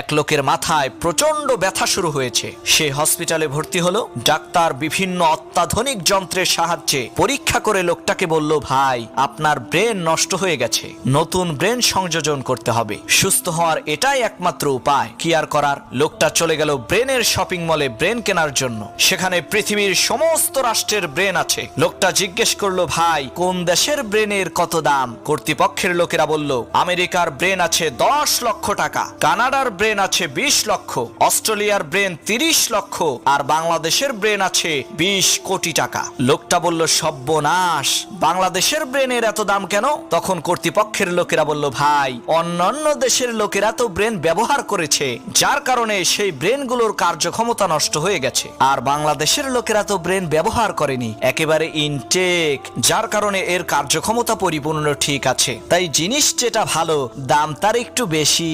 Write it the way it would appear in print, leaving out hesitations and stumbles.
এক লোকের মাথায় প্রচন্ড ব্যথা শুরু হয়েছে। সে হসপিটালে ভর্তি হলো। ডাক্তার বিভিন্ন অত্যাধুনিক যন্ত্রের সাহায্যে পরীক্ষা করে লোকটাকে বলল, ভাই আপনার ব্রেন নষ্ট হয়ে গেছে, নতুন ব্রেন সংযোজন করতে হবে, সুস্থ হওয়ার এটাই একমাত্র উপায়। কি আর করার, লোকটা চলে গেল ব্রেনের শপিং মলে ব্রেন কেনার জন্য। সেখানে পৃথিবীর সমস্ত রাষ্ট্রের ব্রেন আছে। লোকটা জিজ্ঞেস করলো, ভাই কোন দেশের ব্রেনের কত দাম? কর্তৃপক্ষের লোকেরা বলল, আমেরিকার ব্রেন আছে 10 লক্ষ টাকা, কানাডার ব্রেন আছে 20 লক্ষ, অস্ট্রেলিয়ার ব্রেন 30 লক্ষ, আর বাংলাদেশের ব্রেন আছে 20 কোটি টাকা। লোকটা বলল, সর্বনাশ, বাংলাদেশের ব্রেনের এত দাম কেন? তখন কর্তৃপক্ষের লোকেরা বলল, ভাই অন্যান্য দেশের লোকেরা তো ব্রেন ব্যবহার করেছে, যার কারণে সেই ব্রেনগুলোর কার্যক্ষমতা নষ্ট হয়ে গেছে, আর বাংলাদেশের লোকেরা তো ব্রেন ব্যবহার করেনি, একেবারে ইনটেক, যার কারণে এর কার্যক্ষমতা পরিপূর্ণ ঠিক আছে। তাই জিনিস যেটা ভালো, দাম তার একটু বেশি।